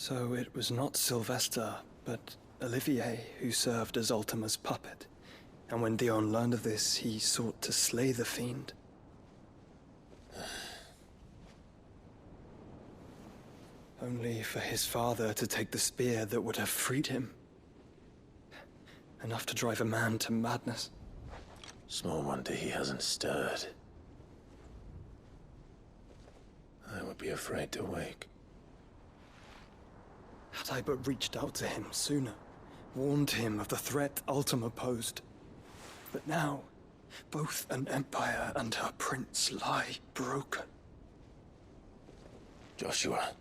So it was not Sylvester, but Olivier who served as Ultima's puppet. And when Dion learned of this, he sought to slay the fiend. Only for his father to take the spear that would have freed him. Enough to drive a man to madness. Small wonder he hasn't stirred. I would be afraid to wake. Had I but reached out to him sooner, warned him of the threat Ultima posed. But now, both an empire and her prince lie broken. Joshua,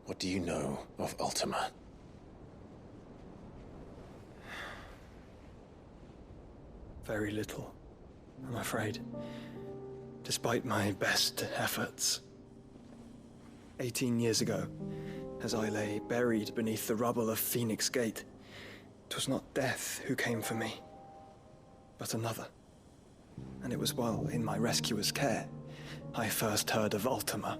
what do you know of Ultima? Very little, I'm afraid. Despite my best efforts. 18 years ago, as I lay buried beneath the rubble of Phoenix Gate, 'twas not death who came for me, but another. And it was while in my rescuer's care, I first heard of Ultima.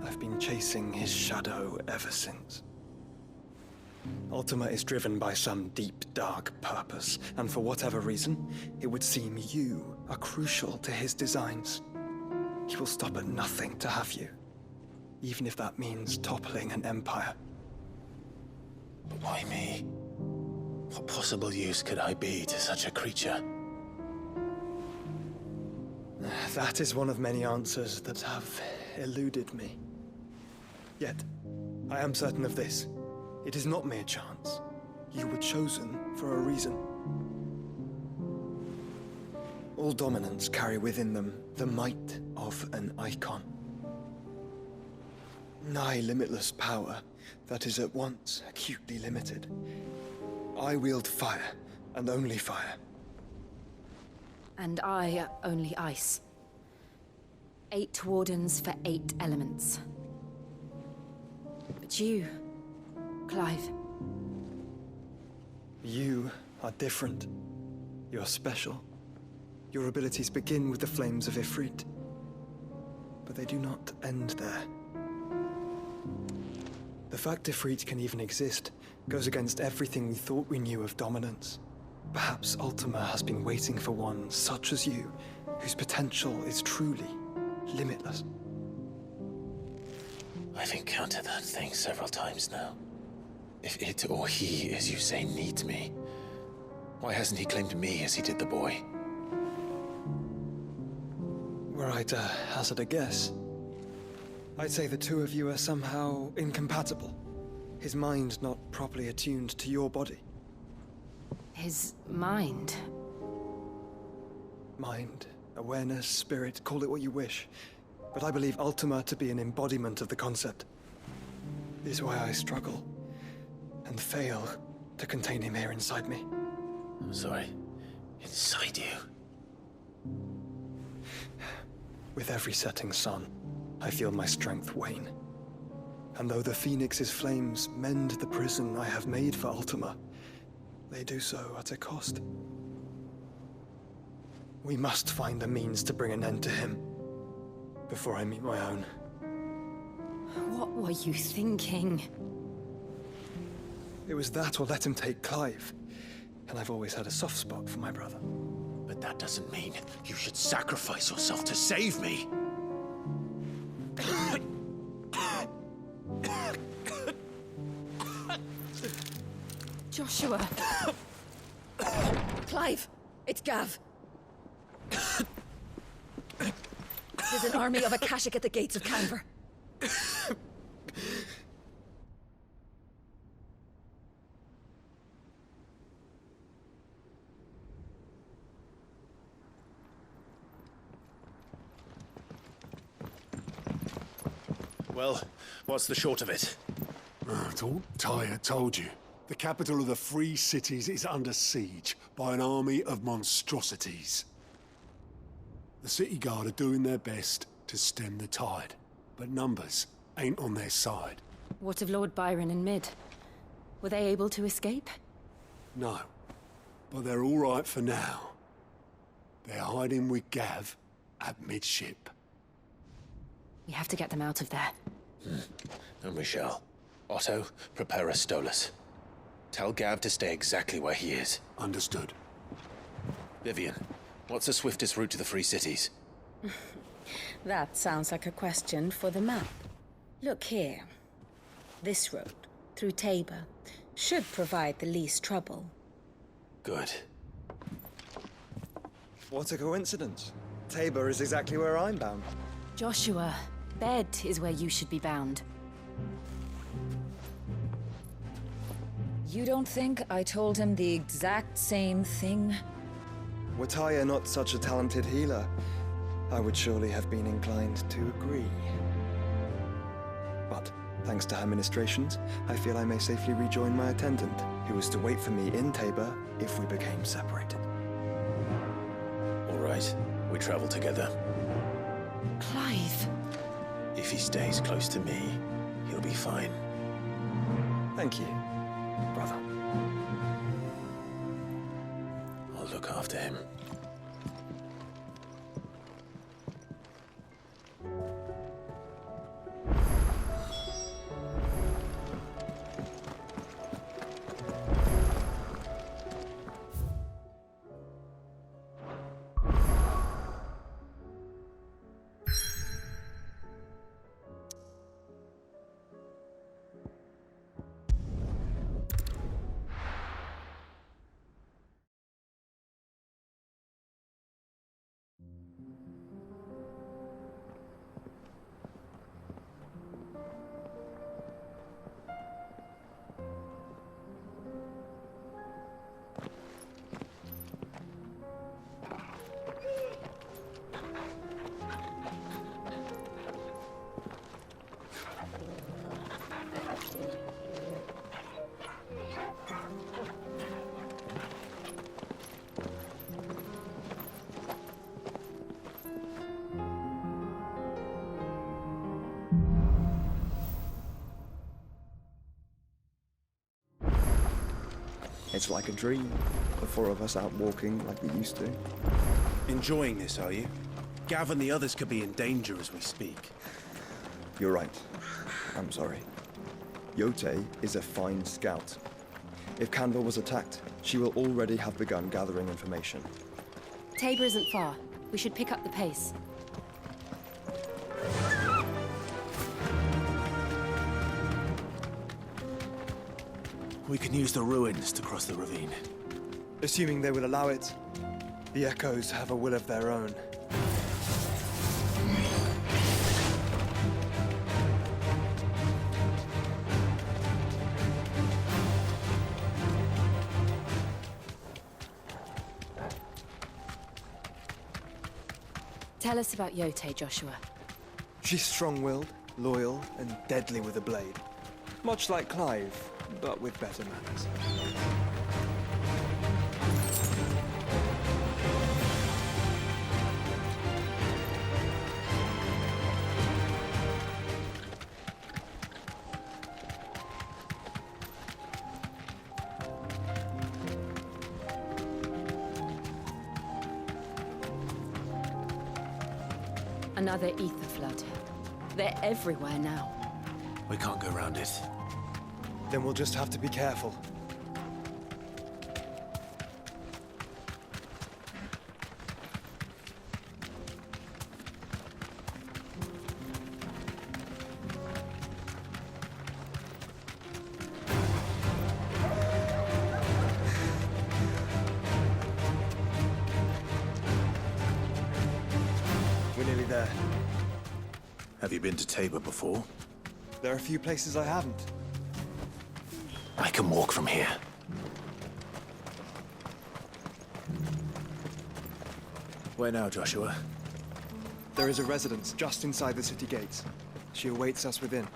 I've been chasing his shadow ever since. Ultima is driven by some deep, dark purpose, and for whatever reason, it would seem you are crucial to his designs. He will stop at nothing to have you, even if that means toppling an empire. But why me? What possible use could I be to such a creature? That is one of many answers that have eluded me. Yet, I am certain of this. It is not mere chance. You were chosen for a reason. All dominants carry within them the might of an icon. Nigh limitless power that is at once acutely limited. I wield fire, and only fire. And I only ice. 8 wardens for 8 elements. But you, Clive. You are different. You're special. Your abilities begin with the flames of Ifrit. But they do not end there. The fact Ifrit can even exist goes against everything we thought we knew of dominance. Perhaps Ultima has been waiting for one such as you, whose potential is truly limitless. I've encountered that thing several times now. If it or he, as you say, needs me, why hasn't he claimed me as he did the boy? Were I to hazard a guess, I'd say the two of you are somehow incompatible. His mind not properly attuned to your body. His mind. Mind, awareness, spirit, call it what you wish. But I believe Ultima to be an embodiment of the concept. This is why I struggle and fail to contain him here inside me. I'm sorry. Inside you? With every setting sun, I feel my strength wane. And though the Phoenix's flames mend the prison I have made for Ultima, they do so at a cost. We must find a means to bring an end to him before I meet my own. What were you thinking? It was that or let him take Clive. And I've always had a soft spot for my brother. But that doesn't mean you should sacrifice yourself to save me. Joshua. Clive, it's Gav. There's an army of Akashic at the gates of Canver. Well, what's the short of it? It's all Tyre told you. The capital of the Free Cities is under siege by an army of monstrosities. The city guard are doing their best to stem the tide, but numbers ain't on their side. What of Lord Byron and Mid? Were they able to escape? No, but they're all right for now. They're hiding with Gav at midship. We have to get them out of there. And we shall. Otto, prepare a Stolas. Tell Gav to stay exactly where he is. Understood. Vivian, what's the swiftest route to the Free Cities? That sounds like a question for the map. Look here. This road, through Tabor, should provide the least trouble. Good. What a coincidence. Tabor is exactly where I'm bound. Joshua, bed is where you should be bound. You don't think I told him the exact same thing? Were Tyre not such a talented healer, I would surely have been inclined to agree. But, thanks to her ministrations, I feel I may safely rejoin my attendant, who was to wait for me in Tabor if we became separated. All right, we travel together. Clive. If he stays close to me, he'll be fine. Thank you, brother. I'll look after him. It's like a dream. The four of us out walking like we used to. Enjoying this, are you? Gav and the others could be in danger as we speak. You're right. I'm sorry. Yote is a fine scout. If Canva was attacked, she will already have begun gathering information. Tabor isn't far. We should pick up the pace. We can use the ruins to cross the ravine. Assuming they will allow it, the Echoes have a will of their own. Tell us about Yote, Joshua. She's strong-willed, loyal, and deadly with a blade. Much like Clive, but with better manners. Another ether flood. They're everywhere now. We can't go around it. Then we'll just have to be careful. We're nearly there. Have you been to Tabor before? There are a few places I haven't. I can walk from here. Where now, Joshua? There is a residence just inside the city gates. She awaits us within.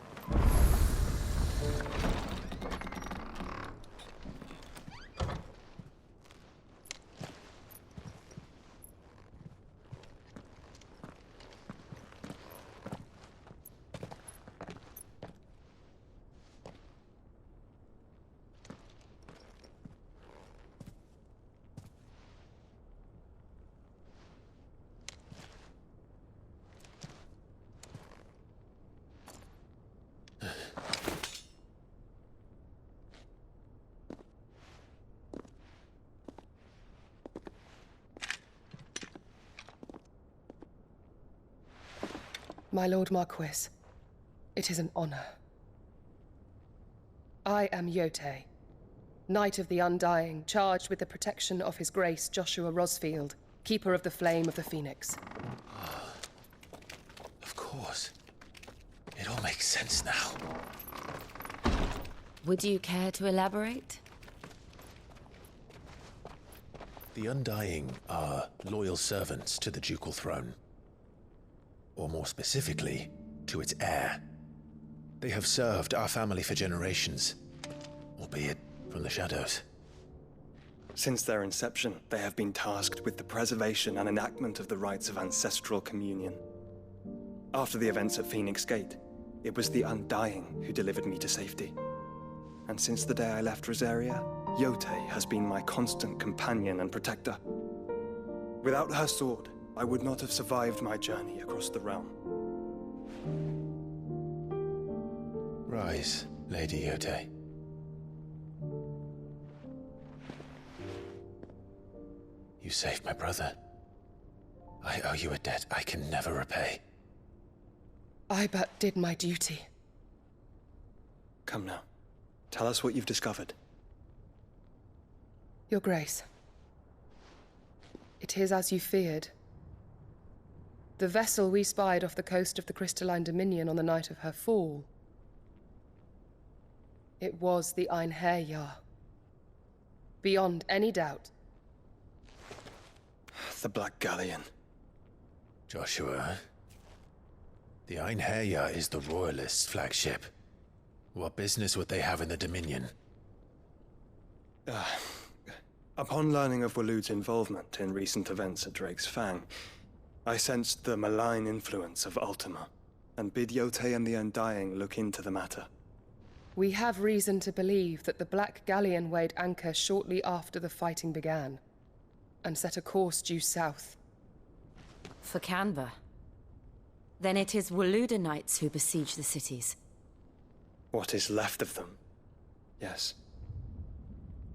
My Lord Marquis, it is an honor. I am Yote, Knight of the Undying, charged with the protection of His Grace Joshua Rosfield, Keeper of the Flame of the Phoenix. Of course. It all makes sense now. Would you care to elaborate? The Undying are loyal servants to the ducal throne. Or more specifically, to its heir. They have served our family for generations, albeit from the shadows. Since their inception, they have been tasked with the preservation and enactment of the rites of ancestral communion. After the events at Phoenix Gate, it was the Undying who delivered me to safety. And since the day I left Rosaria, Yote has been my constant companion and protector. Without her sword, I would not have survived my journey across the realm. Rise, Lady Yote. You saved my brother. I owe you a debt I can never repay. I but did my duty. Come now. Tell us what you've discovered. Your Grace. It is as you feared. The vessel we spied off the coast of the Crystalline Dominion on the night of her fall. It was the Einherjar. Beyond any doubt. The Black Galleon. Joshua, the Einherjar is the Royalists' flagship. What business would they have in the Dominion? Upon learning of Waloed's involvement in recent events at Drake's Fang, I sensed the malign influence of Ultima, and bid Yote and the Undying look into the matter. We have reason to believe that the Black Galleon weighed anchor shortly after the fighting began, and set a course due south. For Canva. Then it is Waloed knights who besiege the cities. What is left of them, yes.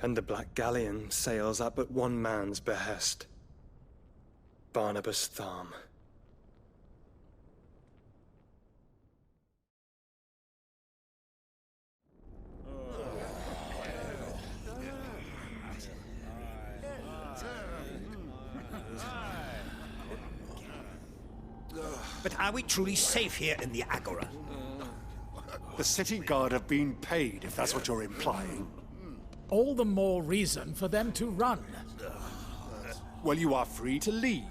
And the Black Galleon sails at but one man's behest. Barnabas Tharm. But are we truly safe here in the Agora? The city guard have been paid, if that's what you're implying. All the more reason for them to run. Well, you are free to leave,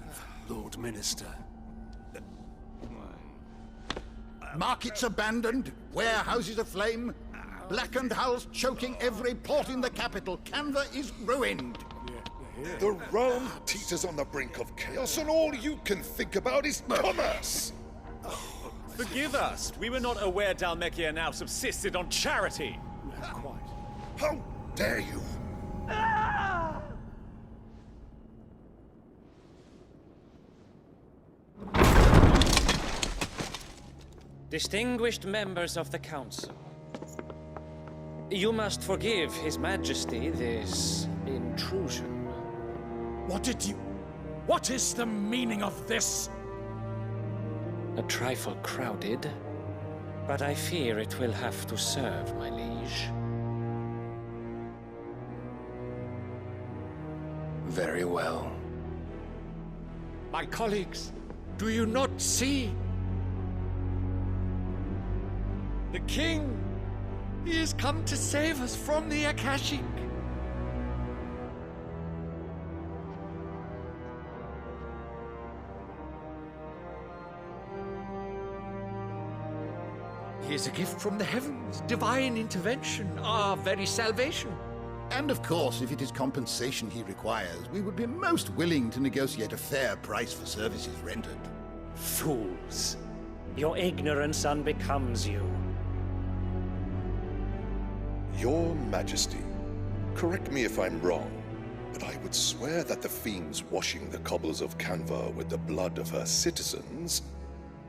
Lord Minister. Markets abandoned, warehouses aflame, blackened hulls choking every port in the capital. Canva is ruined. The realm teeters on the brink of chaos, and all you can think about is commerce! Forgive us. We were not aware Dhalmekia now subsisted on charity. How dare you! Distinguished members of the Council, you must forgive His Majesty this intrusion. What is the meaning of this? A trifle crowded, but I fear it will have to serve, my liege. Very well. My colleagues, do you not see? The king! He has come to save us from the Akashic! He is a gift from the heavens, divine intervention, our very salvation. And of course, if it is compensation he requires, we would be most willing to negotiate a fair price for services rendered. Fools! Your ignorance unbecomes you. Your Majesty, correct me if I'm wrong, but I would swear that the fiends washing the cobbles of Canva with the blood of her citizens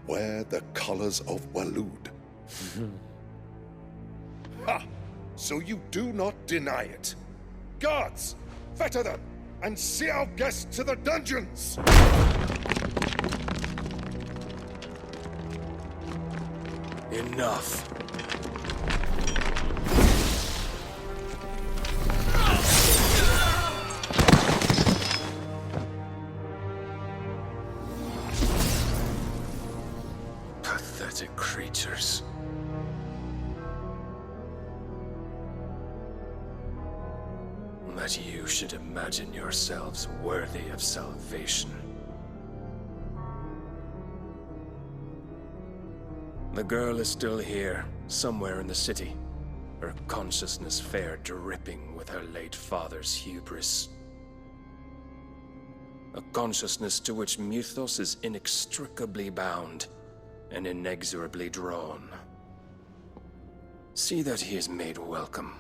wear the colors of Waloed. Ha! So you do not deny it. Guards, fetter them, and see our guests to the dungeons! Enough. Pathetic creatures. That you should imagine yourselves worthy of salvation. The girl is still here, somewhere in the city, her consciousness fair dripping with her late father's hubris. A consciousness to which Mythos is inextricably bound and inexorably drawn. See that he is made welcome.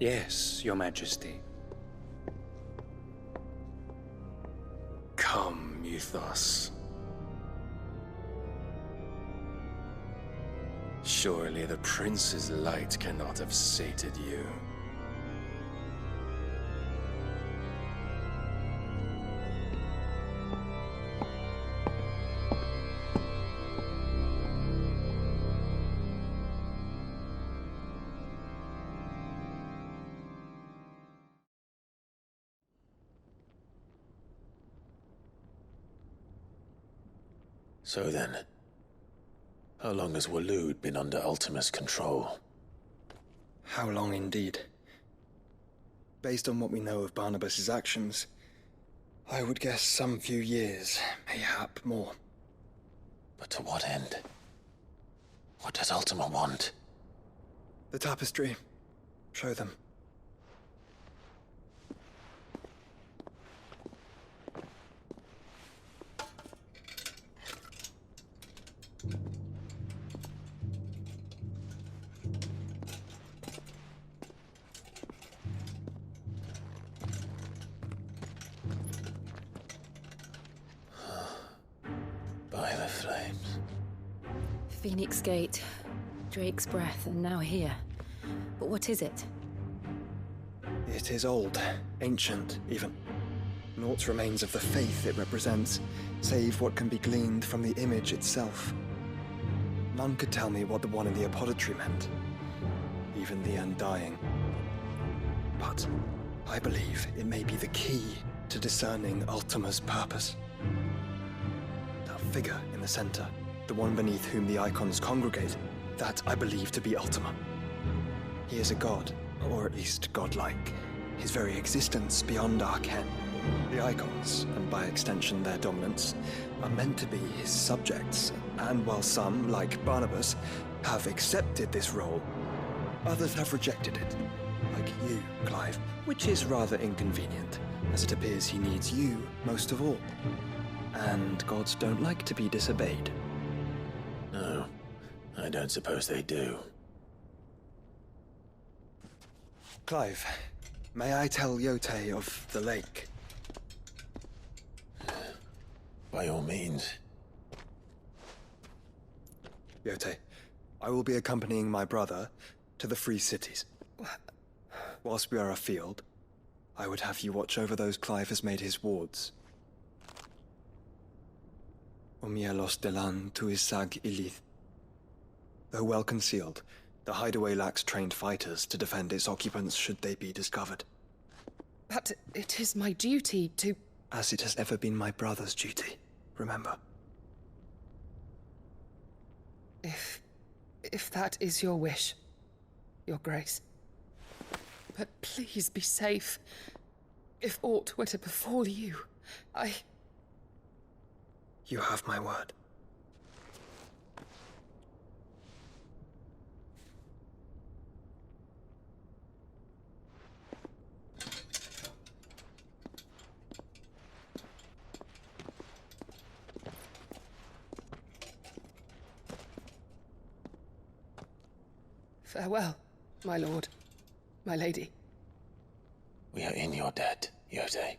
Yes, Your Majesty. Come, Mythos. Surely the prince's light cannot have sated you. So then, how long has Waloed been under Ultima's control? How long indeed? Based on what we know of Barnabas's actions, I would guess some few years, mayhap more. But to what end? What does Ultima want? The tapestry. Show them. By the flames. Phoenix Gate, Drake's Breath, and now here. But what is it? It is old, ancient, even. Naught remains of the faith it represents, save what can be gleaned from the image itself. None could tell me what the one in the apothecary meant, even the Undying. But I believe it may be the key to discerning Ultima's purpose. That figure in the center, the one beneath whom the icons congregate, that I believe to be Ultima. He is a god, or at least godlike, his very existence beyond our ken. The icons, and by extension their dominants, are meant to be his subjects, and while some, like Barnabas, have accepted this role, others have rejected it, like you, Clive, which is rather inconvenient, as it appears he needs you most of all. And gods don't like to be disobeyed. No, I don't suppose they do. Clive, may I tell Yote of the lake? By all means. Yote, I will be accompanying my brother to the Free Cities. Whilst we are afield, I would have you watch over those Clive has made his wards. Omielos delan tuisag ilith. Though well concealed, the hideaway lacks trained fighters to defend its occupants should they be discovered. But it is my duty to... As it has ever been my brother's duty, remember. If that is your wish, Your Grace. But please be safe. If aught were to befall you, You have my word. Farewell, my lord, my lady. We are in your debt, Yote.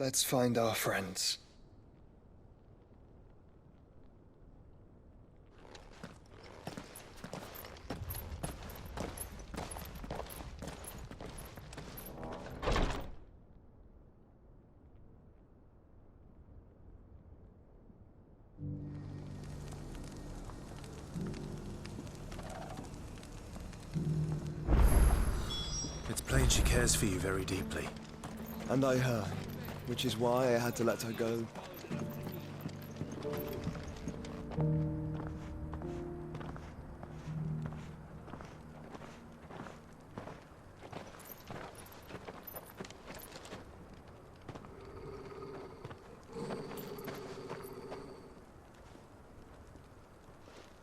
Let's find our friends. It's plain she cares for you very deeply. And I her, which is why I had to let her go.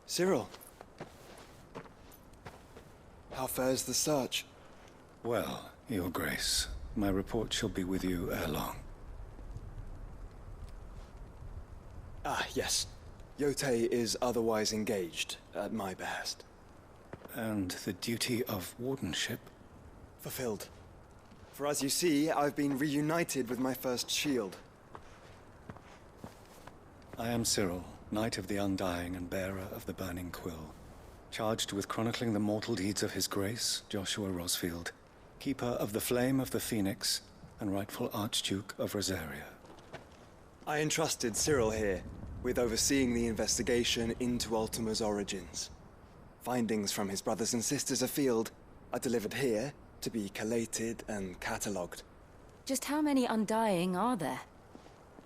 Cyril. How fares the search? Well, Your Grace, my report shall be with you ere long. Ah, yes. Yotei is otherwise engaged, at my behest. And the duty of wardenship? Fulfilled. For as you see, I've been reunited with my first shield. I am Cyril, Knight of the Undying and bearer of the Burning Quill, charged with chronicling the mortal deeds of His Grace, Joshua Rosfield, Keeper of the Flame of the Phoenix, and rightful Archduke of Rosaria. I entrusted Cyril here with overseeing the investigation into Ultima's origins. Findings from his brothers and sisters afield are delivered here to be collated and catalogued. Just how many Undying are there?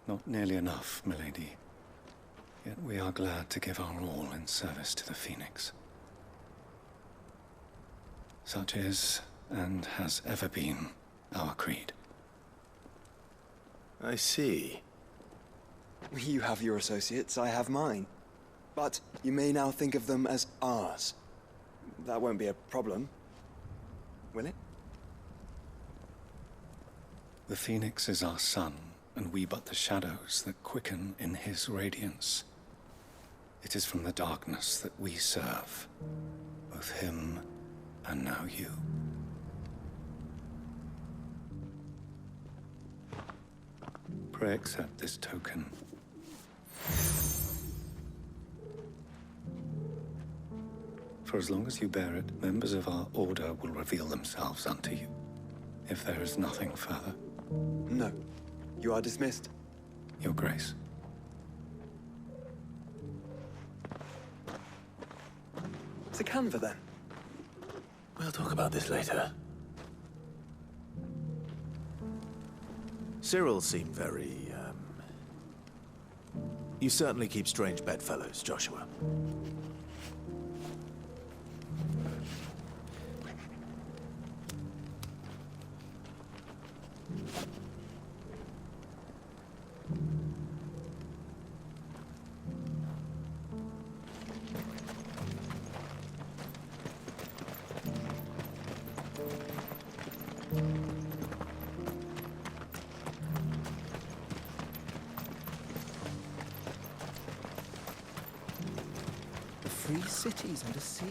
Not nearly enough, milady. Yet we are glad to give our all in service to the Phoenix. Such is, and has ever been, our creed. I see. You have your associates, I have mine. But you may now think of them as ours. That won't be a problem, will it? The Phoenix is our sun, and we but the shadows that quicken in his radiance. It is from the darkness that we serve, both him and now you. Pray accept this token. For as long as you bear it, members of our order will reveal themselves unto you, if there is nothing further. No. You are dismissed. Your Grace. To Canva, then. We'll talk about this later. Cyril seemed very, You certainly keep strange bedfellows, Joshua. Free cities under sea?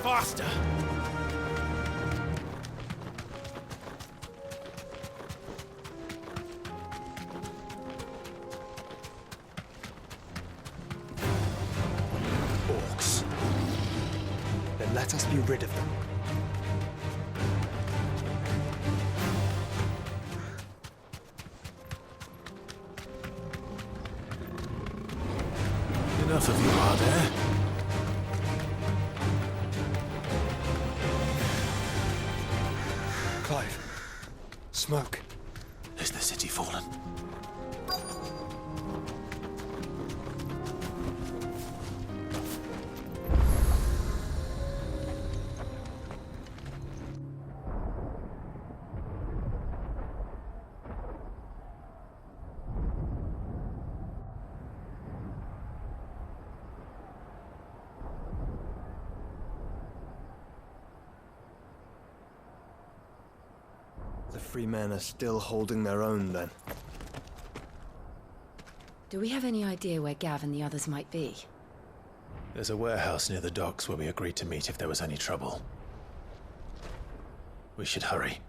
Faster! Orcs. Then let us be rid of them. Enough of you are there. Clive. Smoke. Is the city fallen? The free men are still holding their own, then. Do we have any idea where Gav and the others might be? There's a warehouse near the docks where we agreed to meet if there was any trouble. We should hurry.